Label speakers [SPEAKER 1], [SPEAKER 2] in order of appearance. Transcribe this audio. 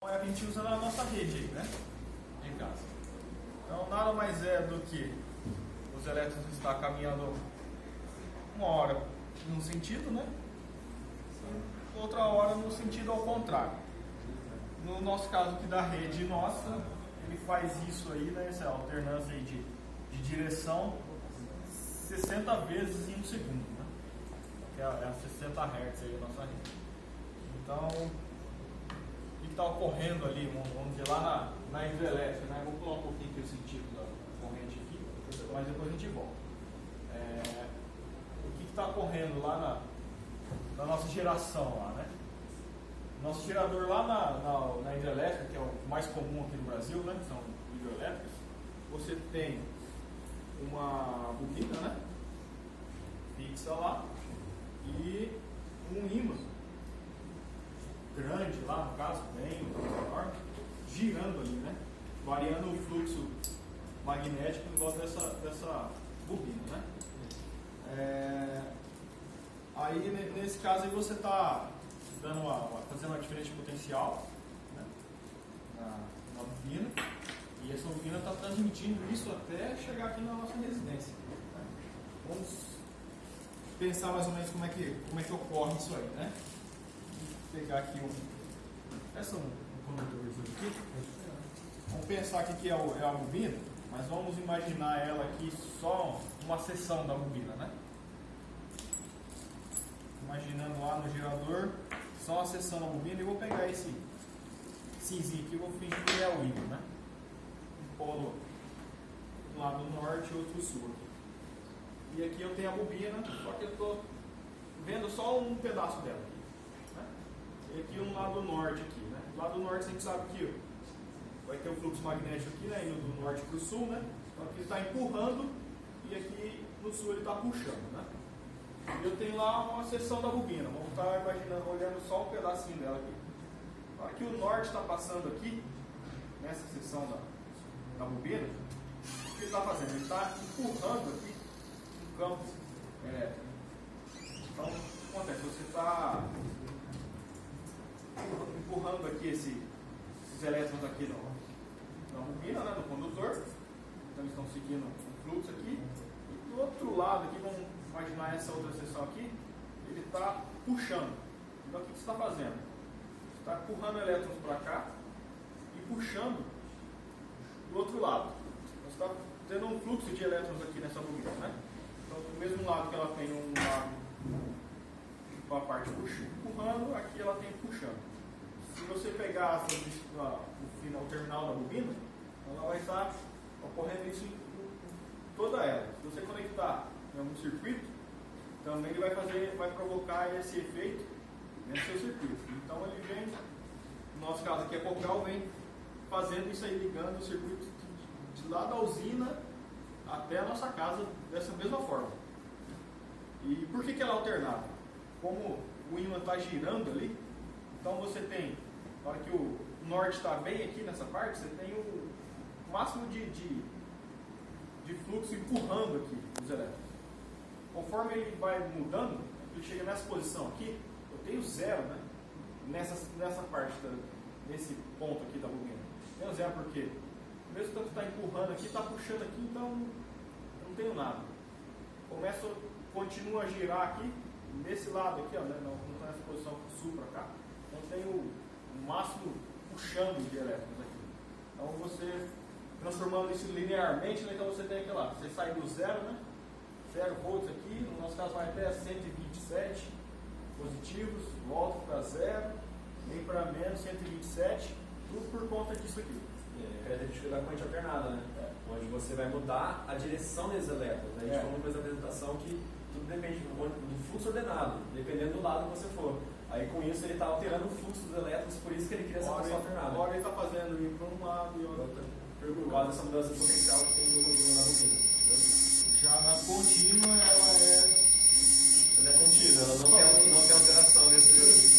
[SPEAKER 1] É a que a gente usa na nossa rede aí, né? Em casa. Então nada mais é do que os elétrons estão caminhando uma hora num sentido, né? E outra hora no sentido ao contrário. No nosso caso aqui da rede nossa, ele faz isso aí, né? Essa alternância aí de direção 60 vezes em um segundo, né? Que é a 60 Hz aí a nossa rede. Então, o que está ocorrendo ali, vamos dizer, lá na hidrelétrica, né? Vou pular um pouquinho aqui o sentido da corrente aqui, mas depois a gente volta. O que está ocorrendo lá na nossa geração lá, né? Nosso gerador lá na hidrelétrica, que é o mais comum aqui no Brasil, né? Que são hidrelétricas, você tem uma bobina, né? Fixa lá e um ímã grande lá, no caso, bem menor, girando ali, né? Variando o fluxo magnético em volta dessa bobina, né? Aí, nesse caso, aí você está fazendo uma diferença de potencial, né? na bobina, e essa bobina está transmitindo isso até chegar aqui na nossa residência. Né? Vamos pensar mais ou menos como é que ocorre isso aí, né? Vou pegar aqui um condutorzinho aqui. Vamos pensar que é a bobina, mas vamos imaginar ela aqui só uma seção da bobina, né? Imaginando lá no gerador, só uma seção da bobina, e vou pegar esse cinzinho aqui, vou fingir que é o ímã, né? Um polo do lado norte e outro sul. E aqui eu tenho a bobina, só que eu estou vendo só um pedaço dela aqui, né? E aqui um lado norte aqui, né? Do lado norte a gente sabe que vai ter um fluxo magnético aqui, né? Indo do norte para o sul, né? Então aqui ele está empurrando e aqui no sul ele está puxando, né? E eu tenho lá uma seção da bobina, vamos estar imaginando, olhando só um pedacinho dela aqui. Aqui o norte está passando aqui, nessa seção da bobina, o que ele está fazendo? Ele está empurrando aqui um campo elétrico. Então, o que acontece? Você está empurrando aqui esses elétrons aqui na bobina, né, no condutor. Então eles estão seguindo o fluxo aqui. E do outro lado aqui, vamos imaginar essa outra seção aqui, ele está puxando. Então o que você está fazendo? Você está empurrando elétrons para cá e puxando do outro lado. Você está tendo um fluxo de elétrons aqui nessa bobina, né? Então do mesmo lado que ela tem uma parte empurrando, aqui ela tem puxando. Se você pegar o terminal da bobina, ela vai estar ocorrendo isso em toda ela. Se você conectar em algum circuito, também ele vai provocar esse efeito nesse seu circuito. Então ele vem, no nosso caso aqui a Copel, vem fazendo isso aí, ligando o circuito de lá da usina até a nossa casa dessa mesma forma. E por que ela é alternada? Como o ímã está girando ali, então você tem, na hora que o norte está bem aqui nessa parte, você tem o máximo de fluxo empurrando aqui os elétrons. Conforme ele vai mudando, ele chega nessa posição aqui, eu tenho zero, né? Nessa parte, nesse ponto aqui da bobina. Tenho zero porque, mesmo tanto está empurrando aqui, está puxando aqui, então eu não tenho nada. Continua a girar aqui, nesse lado aqui, ó, né? Não está nessa posição sul para cá. Então tenho o máximo puxando de elétrons aqui. Então você, transformando isso linearmente, né? Então você tem aqui lá, você sai do zero, né? 0 volts aqui, no nosso caso vai até 127 positivos, volta para zero, vem para menos 127, tudo por conta disso aqui.
[SPEAKER 2] É a característica da corrente alternada, né? Onde você vai mudar a direção desses elétrons. A gente falou na apresentação que tudo depende do fluxo ordenado, dependendo do lado que você for. Aí com isso ele está alterando o fluxo dos elétrons, por isso que ele cria essa posição alternada.
[SPEAKER 1] Agora ele está fazendo ir para um lado e outro.
[SPEAKER 2] Por causa dessa mudança de potencial que tem na bobina.
[SPEAKER 1] Já na contínua ela é
[SPEAKER 2] contínua, ela não